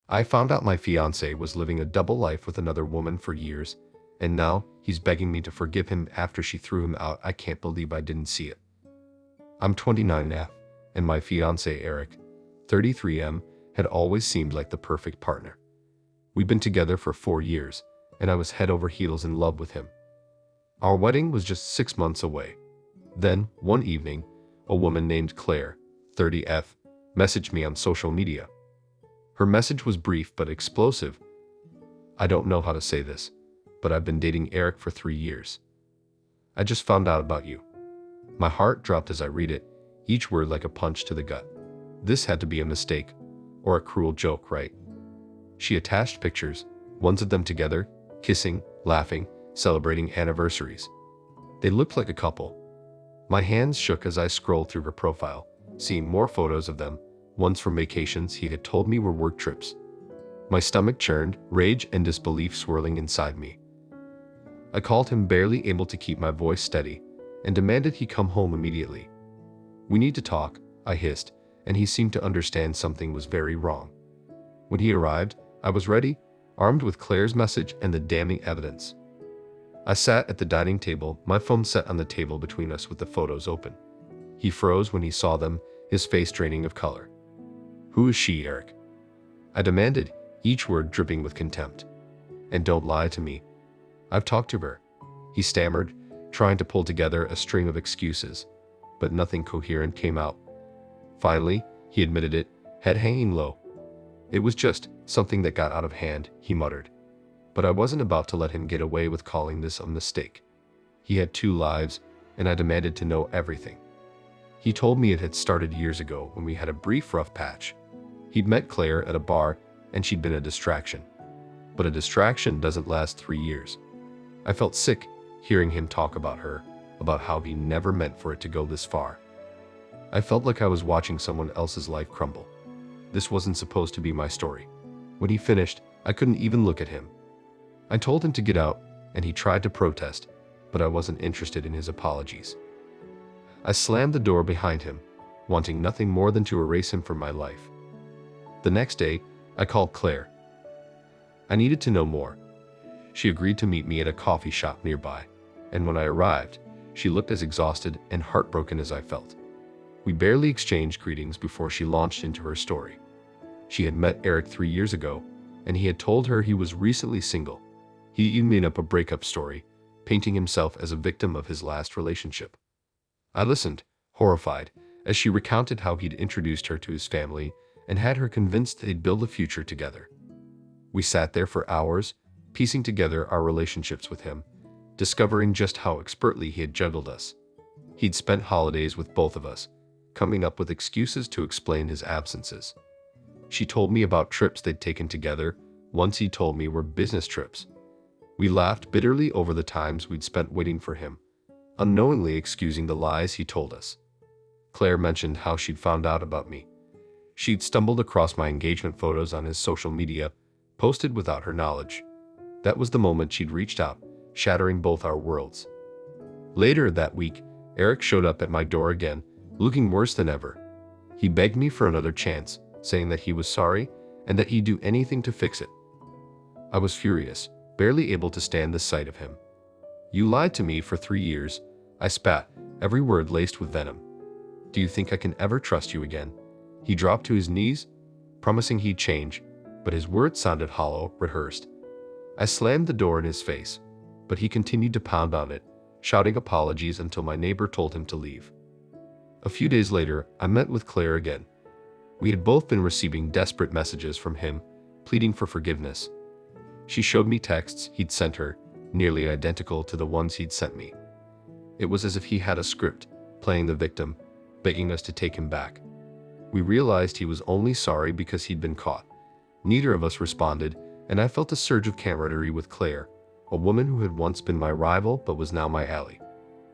I found out my fiancé was living a double life with another woman for years, and now he's begging me to forgive him after she threw him out. I can't believe I didn't see it. I'm 29 now, and my fiancé Eric, 33 had always seemed like the perfect partner. We've been together for 4 years, and I was head over heels in love with him. Our wedding was just 6 months away. Then, one evening, a woman named Claire, 30, messaged me on social media. Her message was brief but explosive. I don't know how to say this, but I've been dating Eric for 3 years. I just found out about you. My heart dropped as I read it, each word like a punch to the gut. This had to be a mistake, or a cruel joke, right? She attached pictures, ones of them together, kissing, laughing, celebrating anniversaries. They looked like a couple. My hands shook as I scrolled through her profile, seeing more photos of them, ones from vacations he had told me were work trips. My stomach churned, rage and disbelief swirling inside me. I called him, barely able to keep my voice steady, and demanded he come home immediately. "We need to talk," I hissed, and he seemed to understand something was very wrong. When he arrived, I was ready, armed with Claire's message and the damning evidence. I sat at the dining table, my phone set on the table between us with the photos open. He froze when he saw them, his face draining of color. "Who is she, Eric?" I demanded, each word dripping with contempt. "And don't lie to me. I've talked to her," he stammered, trying to pull together a string of excuses, but nothing coherent came out. Finally, he admitted it, head hanging low. "It was just something that got out of hand," he muttered. But I wasn't about to let him get away with calling this a mistake. He had 2 lives, and I demanded to know everything. He told me it had started years ago when we had a brief rough patch. He'd met Claire at a bar, and she'd been a distraction. But a distraction doesn't last 3 years. I felt sick hearing him talk about her, about how he never meant for it to go this far. I felt like I was watching someone else's life crumble. This wasn't supposed to be my story. When he finished, I couldn't even look at him. I told him to get out, and he tried to protest, but I wasn't interested in his apologies. I slammed the door behind him, wanting nothing more than to erase him from my life. The next day, I called Claire. I needed to know more. She agreed to meet me at a coffee shop nearby, and when I arrived, she looked as exhausted and heartbroken as I felt. We barely exchanged greetings before she launched into her story. She had met Eric 3 years ago, and he had told her he was recently single. He even made up a breakup story, painting himself as a victim of his last relationship. I listened, horrified, as she recounted how he'd introduced her to his family and had her convinced they'd build a future together. We sat there for hours, piecing together our relationships with him, discovering just how expertly he had juggled us. He'd spent holidays with both of us, coming up with excuses to explain his absences. She told me about trips they'd taken together, ones he told me were business trips. We laughed bitterly over the times we'd spent waiting for him, unknowingly excusing the lies he told us. Claire mentioned how she'd found out about me. She'd stumbled across my engagement photos on his social media, posted without her knowledge. That was the moment she'd reached out, shattering both our worlds. Later that week, Eric showed up at my door again, looking worse than ever. He begged me for another chance, saying that he was sorry and that he'd do anything to fix it. I was furious, barely able to stand the sight of him. "You lied to me for 3 years," I spat, every word laced with venom. "Do you think I can ever trust you again?" He dropped to his knees, promising he'd change, but his words sounded hollow, rehearsed. I slammed the door in his face, but he continued to pound on it, shouting apologies until my neighbor told him to leave. A few days later, I met with Claire again. We had both been receiving desperate messages from him, pleading for forgiveness. She showed me texts he'd sent her, nearly identical to the ones he'd sent me. It was as if he had a script, playing the victim, begging us to take him back. We realized he was only sorry because he'd been caught. Neither of us responded, and I felt a surge of camaraderie with Claire, a woman who had once been my rival but was now my ally.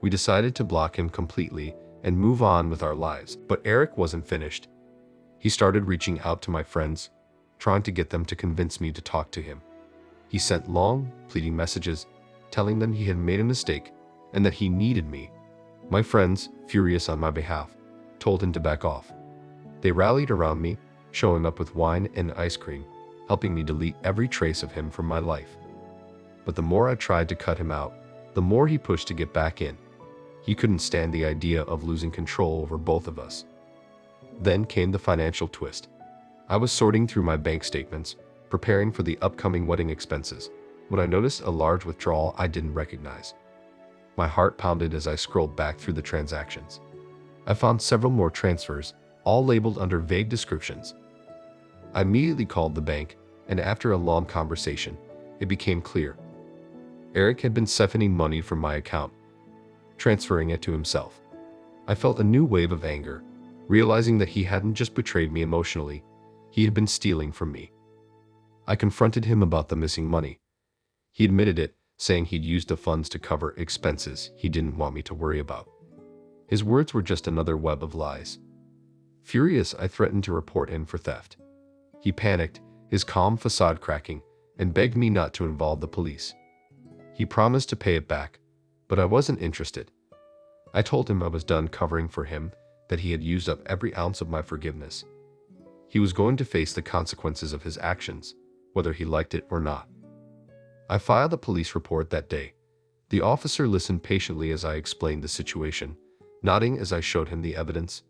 We decided to block him completely and move on with our lives, but Eric wasn't finished. He started reaching out to my friends, trying to get them to convince me to talk to him. He sent long, pleading messages, telling them he had made a mistake and that he needed me. My friends, furious on my behalf, told him to back off. They rallied around me, showing up with wine and ice cream, helping me delete every trace of him from my life. But the more I tried to cut him out, the more he pushed to get back in. He couldn't stand the idea of losing control over both of us. Then came the financial twist. I was sorting through my bank statements, preparing for the upcoming wedding expenses, when I noticed a large withdrawal I didn't recognize. My heart pounded as I scrolled back through the transactions. I found several more transfers, all labeled under vague descriptions. I immediately called the bank, and after a long conversation, it became clear. Eric had been siphoning money from my account, transferring it to himself. I felt a new wave of anger, realizing that he hadn't just betrayed me emotionally, he had been stealing from me. I confronted him about the missing money. He admitted it, saying he'd used the funds to cover expenses he didn't want me to worry about. His words were just another web of lies. Furious, I threatened to report him for theft. He panicked, his calm facade cracking, and begged me not to involve the police. He promised to pay it back, but I wasn't interested. I told him I was done covering for him, that he had used up every ounce of my forgiveness. He was going to face the consequences of his actions, whether he liked it or not. I filed a police report that day. The officer listened patiently as I explained the situation, nodding as I showed him the evidence.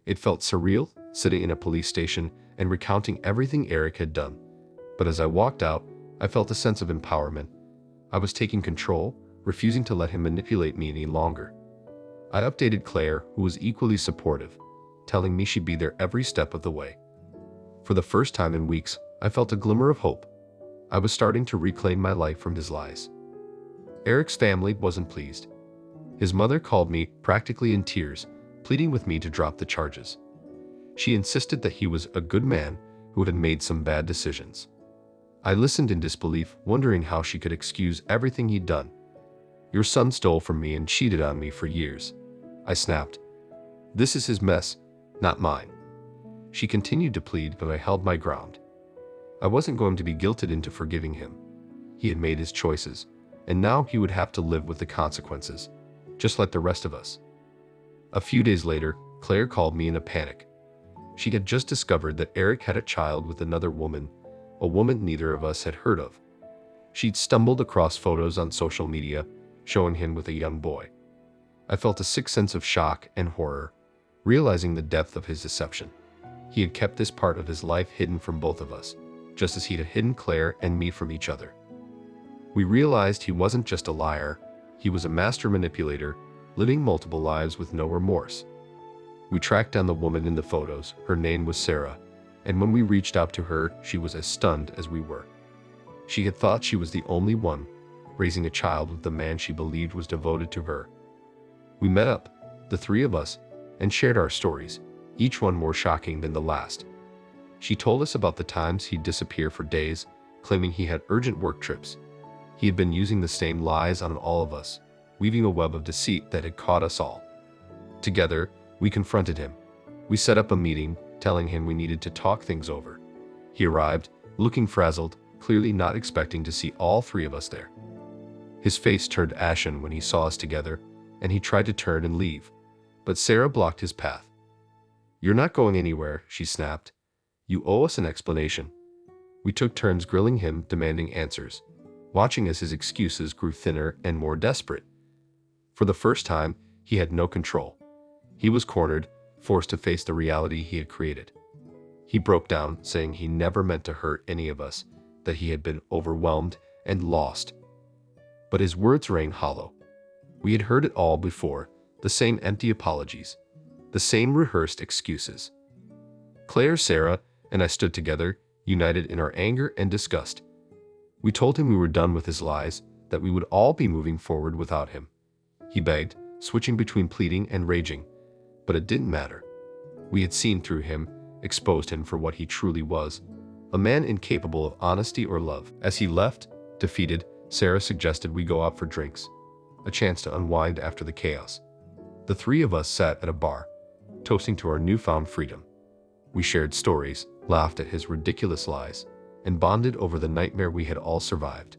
It felt surreal, sitting in a police station and recounting everything Eric had done. But as I walked out, I felt a sense of empowerment. I was taking control, refusing to let him manipulate me any longer. I updated Claire, who was equally supportive, telling me she'd be there every step of the way. For the first time in weeks, I felt a glimmer of hope. I was starting to reclaim my life from his lies. Eric's family wasn't pleased. His mother called me, practically in tears, pleading with me to drop the charges. She insisted that he was a good man who had made some bad decisions. I listened in disbelief, wondering how she could excuse everything he'd done. "Your son stole from me and cheated on me for years," I snapped. "This is his mess, not mine." She continued to plead, but I held my ground. I wasn't going to be guilted into forgiving him. He had made his choices, and now he would have to live with the consequences, just like the rest of us. A few days later, Claire called me in a panic. She had just discovered that Eric had a child with another woman, a woman neither of us had heard of. She'd stumbled across photos on social media, showing him with a young boy. I felt a sick sense of shock and horror, realizing the depth of his deception. He had kept this part of his life hidden from both of us, just as he'd hidden Claire and me from each other. We realized he wasn't just a liar, he was a master manipulator, living multiple lives with no remorse. We tracked down the woman in the photos. Her name was Sarah, and when we reached out to her, she was as stunned as we were. She had thought she was the only one, raising a child with the man she believed was devoted to her. We met up, the three of us, and shared our stories, each one more shocking than the last. She told us about the times he'd disappear for days, claiming he had urgent work trips. He had been using the same lies on all of us, weaving a web of deceit that had caught us all. Together, we confronted him. We set up a meeting, telling him we needed to talk things over. He arrived, looking frazzled, clearly not expecting to see all three of us there. His face turned ashen when he saw us together, and he tried to turn and leave, but Sarah blocked his path. "You're not going anywhere," she snapped. "You owe us an explanation." We took turns grilling him, demanding answers, watching as his excuses grew thinner and more desperate. For the first time, he had no control. He was cornered, forced to face the reality he had created. He broke down, saying he never meant to hurt any of us, that he had been overwhelmed and lost. But his words rang hollow. We had heard it all before, the same empty apologies, the same rehearsed excuses. Claire, Sarah, and I stood together, united in our anger and disgust. We told him we were done with his lies, that we would all be moving forward without him. He begged, switching between pleading and raging, but it didn't matter. We had seen through him, exposed him for what he truly was, a man incapable of honesty or love. As he left, defeated, Sarah suggested we go out for drinks, a chance to unwind after the chaos. The three of us sat at a bar, toasting to our newfound freedom. We shared stories, laughed at his ridiculous lies, and bonded over the nightmare we had all survived.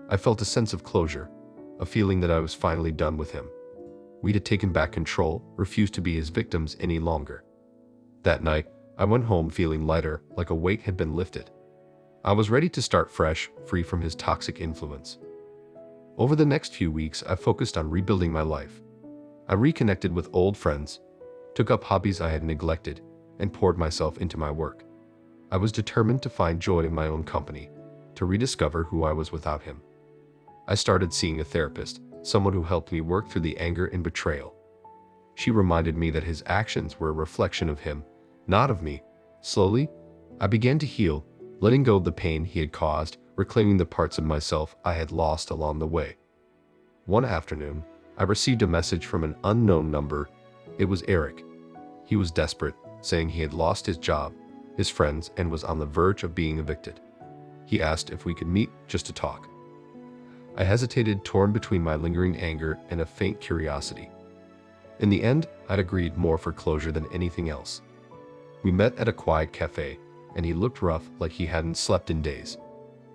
I felt a sense of closure, a feeling that I was finally done with him. We had taken back control, refused to be his victims any longer. That night, I went home feeling lighter, like a weight had been lifted. I was ready to start fresh, free from his toxic influence. Over the next few weeks, I focused on rebuilding my life. I reconnected with old friends, took up hobbies I had neglected, and poured myself into my work. I was determined to find joy in my own company, to rediscover who I was without him. I started seeing a therapist, someone who helped me work through the anger and betrayal. She reminded me that his actions were a reflection of him, not of me. Slowly, I began to heal, letting go of the pain he had caused, reclaiming the parts of myself I had lost along the way. One afternoon, I received a message from an unknown number. It was Eric. He was desperate, saying he had lost his job, his friends, and was on the verge of being evicted. He asked if we could meet just to talk. I hesitated, torn between my lingering anger and a faint curiosity. In the end, I'd agreed, more for closure than anything else. We met at a quiet cafe, and he looked rough, like he hadn't slept in days.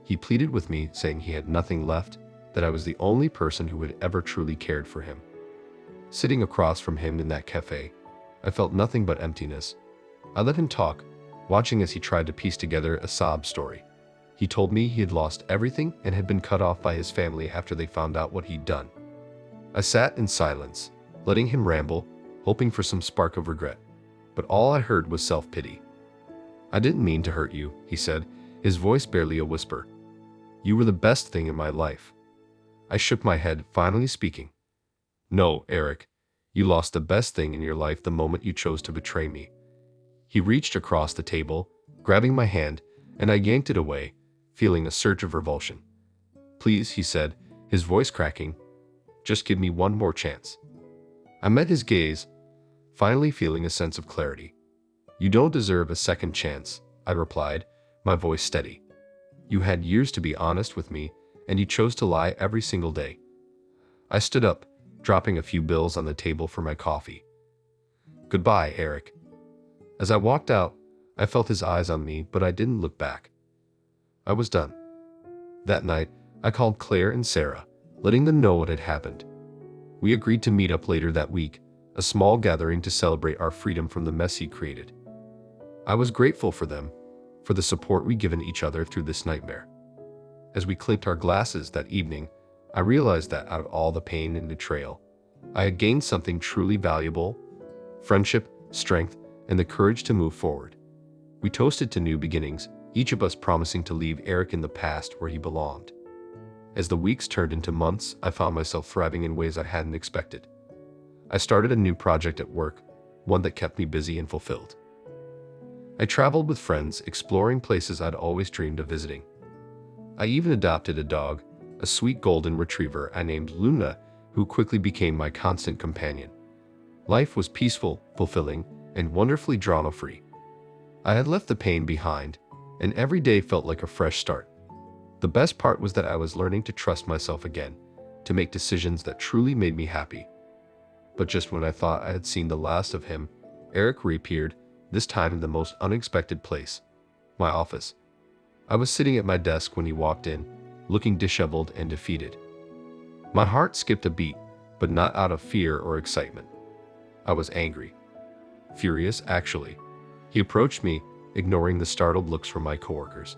He pleaded with me, saying he had nothing left, that I was the only person who had ever truly cared for him. Sitting across from him in that cafe, I felt nothing but emptiness. I let him talk, watching as he tried to piece together a sob story. He told me he had lost everything and had been cut off by his family after they found out what he'd done. I sat in silence, letting him ramble, hoping for some spark of regret. But all I heard was self-pity. "I didn't mean to hurt you," he said, his voice barely a whisper. "You were the best thing in my life." I shook my head, finally speaking. "No, Eric, you lost the best thing in your life the moment you chose to betray me." He reached across the table, grabbing my hand, and I yanked it away, feeling a surge of revulsion. "Please," he said, his voice cracking, "just give me one more chance." I met his gaze, finally feeling a sense of clarity. "You don't deserve a second chance," I replied, my voice steady. "You had years to be honest with me, and you chose to lie every single day." I stood up, dropping a few bills on the table for my coffee. "Goodbye, Eric." As I walked out, I felt his eyes on me, but I didn't look back. I was done. That night, I called Claire and Sarah, letting them know what had happened. We agreed to meet up later that week, a small gathering to celebrate our freedom from the mess he created. I was grateful for them, for the support we'd given each other through this nightmare. As we clinked our glasses that evening, I realized that out of all the pain and betrayal, I had gained something truly valuable: friendship, strength, and the courage to move forward. We toasted to new beginnings, each of us promising to leave Eric in the past where he belonged. As the weeks turned into months, I found myself thriving in ways I hadn't expected. I started a new project at work, one that kept me busy and fulfilled. I traveled with friends, exploring places I'd always dreamed of visiting. I even adopted a dog, a sweet golden retriever I named Luna, who quickly became my constant companion. Life was peaceful, fulfilling, and wonderfully drama-free. I had left the pain behind, and every day felt like a fresh start. The best part was that I was learning to trust myself again, to make decisions that truly made me happy. But just when I thought I had seen the last of him, Eric reappeared, this time in the most unexpected place: my office. I was sitting at my desk when he walked in, looking disheveled and defeated. My heart skipped a beat, but not out of fear or excitement. I was angry. Furious, actually. He approached me, ignoring the startled looks from my coworkers.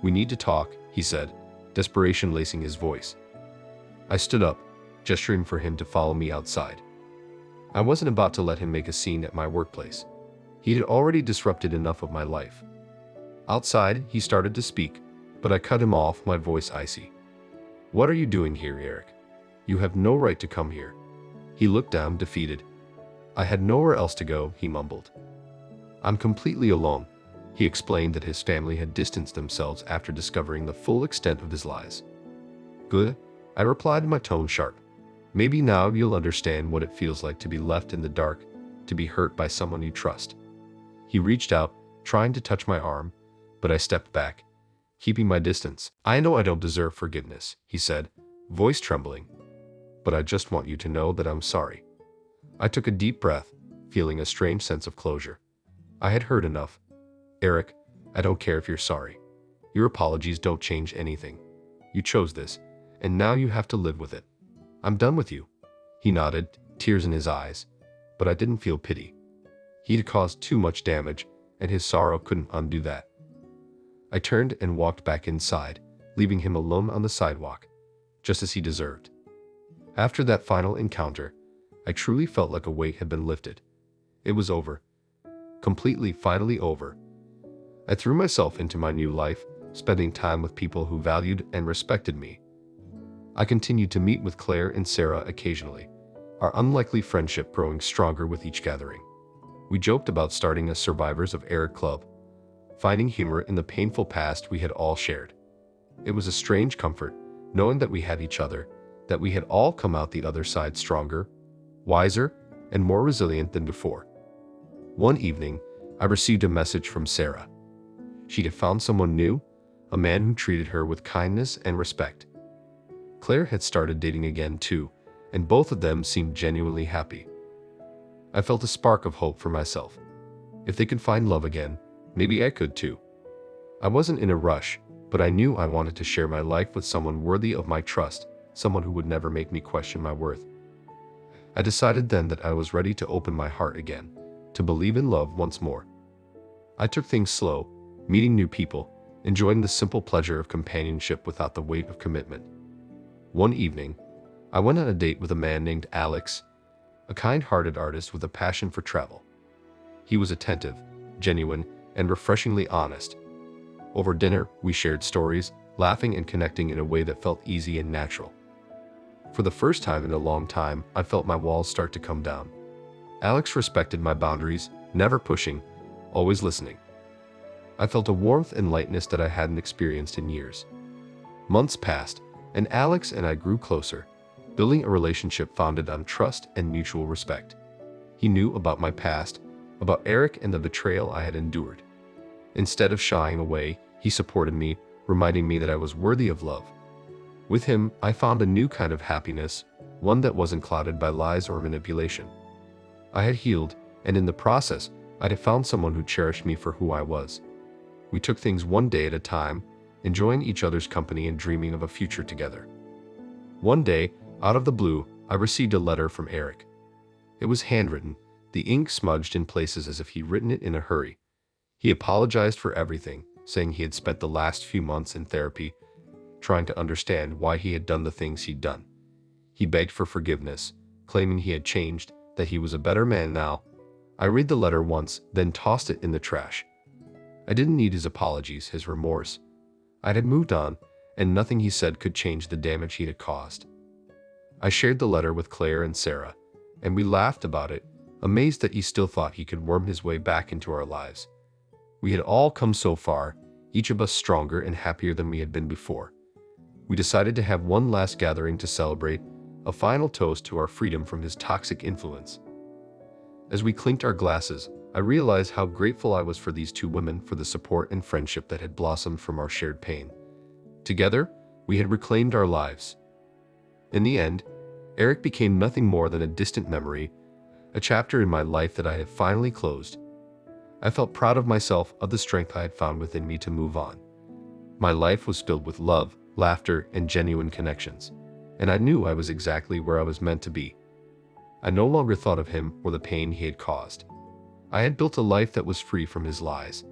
"We need to talk," he said, desperation lacing his voice. I stood up, gesturing for him to follow me outside. I wasn't about to let him make a scene at my workplace. He had already disrupted enough of my life. Outside, he started to speak, but I cut him off, my voice icy. "What are you doing here, Eric? You have no right to come here." He looked down, defeated. "I had nowhere else to go," he mumbled. "I'm completely alone." He explained that his family had distanced themselves after discovering the full extent of his lies. "Good," I replied, my tone sharp. "Maybe now you'll understand what it feels like to be left in the dark, to be hurt by someone you trust." He reached out, trying to touch my arm, but I stepped back, keeping my distance. "I know I don't deserve forgiveness," he said, voice trembling, "but I just want you to know that I'm sorry." I took a deep breath, feeling a strange sense of closure. I had heard enough. "Eric, I don't care if you're sorry. Your apologies don't change anything. You chose this, and now you have to live with it. I'm done with you." He nodded, tears in his eyes, but I didn't feel pity. He'd caused too much damage, and his sorrow couldn't undo that. I turned and walked back inside, leaving him alone on the sidewalk, just as he deserved. After that final encounter, I truly felt like a weight had been lifted. It was over. Completely, finally over. I threw myself into my new life, spending time with people who valued and respected me. I continued to meet with Claire and Sarah occasionally, our unlikely friendship growing stronger with each gathering. We joked about starting a Survivors of Eric club, finding humor in the painful past we had all shared. It was a strange comfort, knowing that we had each other, that we had all come out the other side stronger, wiser, and more resilient than before. One evening, I received a message from Sarah. She had found someone new, a man who treated her with kindness and respect. Claire had started dating again too, and both of them seemed genuinely happy. I felt a spark of hope for myself. If they could find love again, maybe I could too. I wasn't in a rush, but I knew I wanted to share my life with someone worthy of my trust, someone who would never make me question my worth. I decided then that I was ready to open my heart again, to believe in love once more. I took things slow, meeting new people, enjoying the simple pleasure of companionship without the weight of commitment. One evening, I went on a date with a man named Alex, a kind-hearted artist with a passion for travel. He was attentive, genuine, and refreshingly honest. Over dinner, we shared stories, laughing and connecting in a way that felt easy and natural. For the first time in a long time, I felt my walls start to come down. Alex respected my boundaries, never pushing, always listening. I felt a warmth and lightness that I hadn't experienced in years. Months passed, and Alex and I grew closer, building a relationship founded on trust and mutual respect. He knew about my past, about Eric and the betrayal I had endured. Instead of shying away, he supported me, reminding me that I was worthy of love. With him, I found a new kind of happiness, one that wasn't clouded by lies or manipulation. I had healed, and in the process, I had found someone who cherished me for who I was. We took things one day at a time, enjoying each other's company and dreaming of a future together. One day, out of the blue, I received a letter from Eric. It was handwritten, the ink smudged in places as if he'd written it in a hurry. He apologized for everything, saying he had spent the last few months in therapy, trying to understand why he had done the things he'd done. He begged for forgiveness, claiming he had changed, that he was a better man now. I read the letter once, then tossed it in the trash. I didn't need his apologies, his remorse. I had moved on, and nothing he said could change the damage he had caused. I shared the letter with Claire and Sarah, and we laughed about it, amazed that he still thought he could worm his way back into our lives. We had all come so far, each of us stronger and happier than we had been before. We decided to have one last gathering to celebrate, a final toast to our freedom from his toxic influence. As we clinked our glasses, I realized how grateful I was for these two women for the support and friendship that had blossomed from our shared pain. Together, we had reclaimed our lives. In the end, Eric became nothing more than a distant memory, a chapter in my life that I had finally closed. I felt proud of myself, of the strength I had found within me to move on. My life was filled with love, laughter, and genuine connections, and I knew I was exactly where I was meant to be. I no longer thought of him or the pain he had caused. I had built a life that was free from his lies,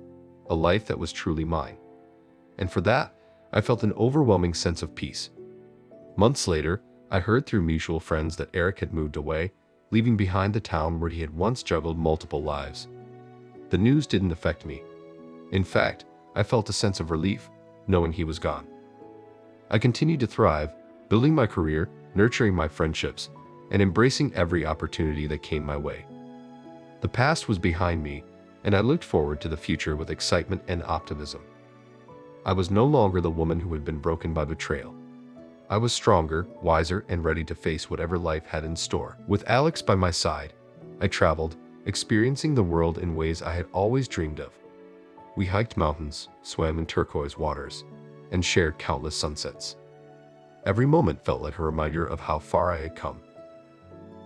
a life that was truly mine. And for that, I felt an overwhelming sense of peace. Months later, I heard through mutual friends that Eric had moved away, leaving behind the town where he had once juggled multiple lives. The news didn't affect me. In fact, I felt a sense of relief, knowing he was gone. I continued to thrive, building my career, nurturing my friendships, and embracing every opportunity that came my way. The past was behind me, and I looked forward to the future with excitement and optimism. I was no longer the woman who had been broken by betrayal. I was stronger, wiser, and ready to face whatever life had in store. With Alex by my side, I traveled, experiencing the world in ways I had always dreamed of. We hiked mountains, swam in turquoise waters, and shared countless sunsets. Every moment felt like a reminder of how far I had come.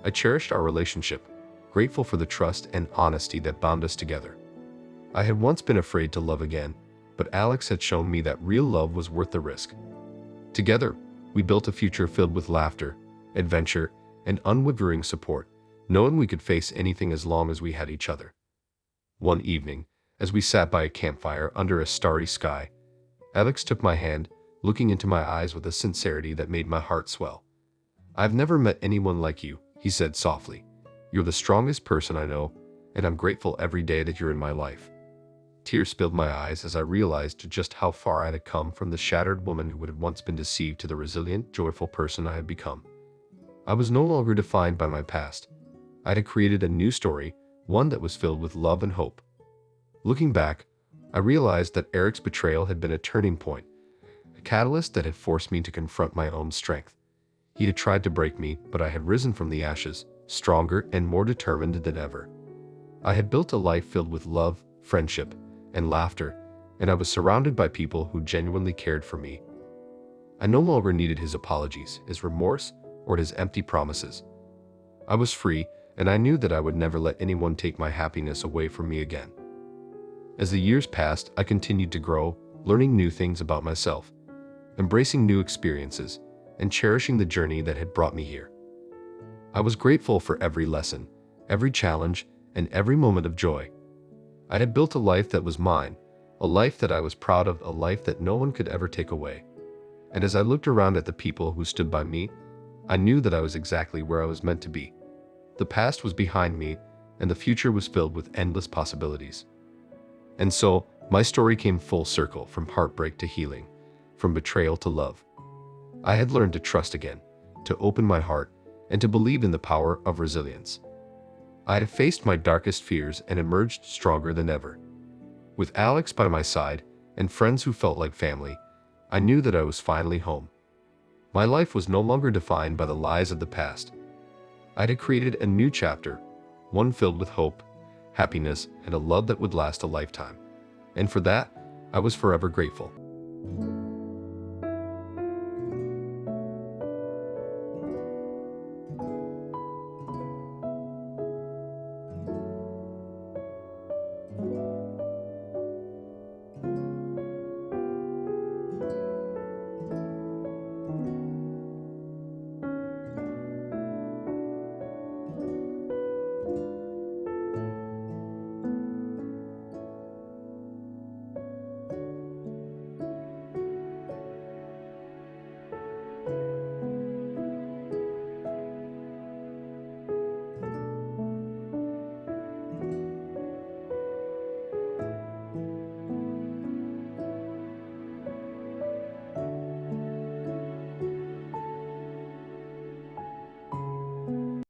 I cherished our relationship, grateful for the trust and honesty that bound us together. I had once been afraid to love again, but Alex had shown me that real love was worth the risk. Together, we built a future filled with laughter, adventure, and unwavering support, knowing we could face anything as long as we had each other. One evening, as we sat by a campfire under a starry sky, Alex took my hand, looking into my eyes with a sincerity that made my heart swell. "I've never met anyone like you," he said softly. "You're the strongest person I know, and I'm grateful every day that you're in my life." Tears filled my eyes as I realized just how far I had come from the shattered woman who had once been deceived to the resilient, joyful person I had become. I was no longer defined by my past. I had created a new story, one that was filled with love and hope. Looking back, I realized that Eric's betrayal had been a turning point, a catalyst that had forced me to confront my own strength. He had tried to break me, but I had risen from the ashes, stronger and more determined than ever. I had built a life filled with love, friendship, and laughter, and I was surrounded by people who genuinely cared for me. I no longer needed his apologies, his remorse, or his empty promises. I was free, and I knew that I would never let anyone take my happiness away from me again. As the years passed, I continued to grow, learning new things about myself, embracing new experiences, and cherishing the journey that had brought me here. I was grateful for every lesson, every challenge, and every moment of joy. I had built a life that was mine, a life that I was proud of, a life that no one could ever take away. And as I looked around at the people who stood by me, I knew that I was exactly where I was meant to be. The past was behind me, and the future was filled with endless possibilities. And so, my story came full circle, from heartbreak to healing, from betrayal to love. I had learned to trust again, to open my heart, and to believe in the power of resilience. I had faced my darkest fears and emerged stronger than ever. With Alex by my side, and friends who felt like family, I knew that I was finally home. My life was no longer defined by the lies of the past. I had created a new chapter, one filled with hope, happiness, and a love that would last a lifetime. And for that, I was forever grateful.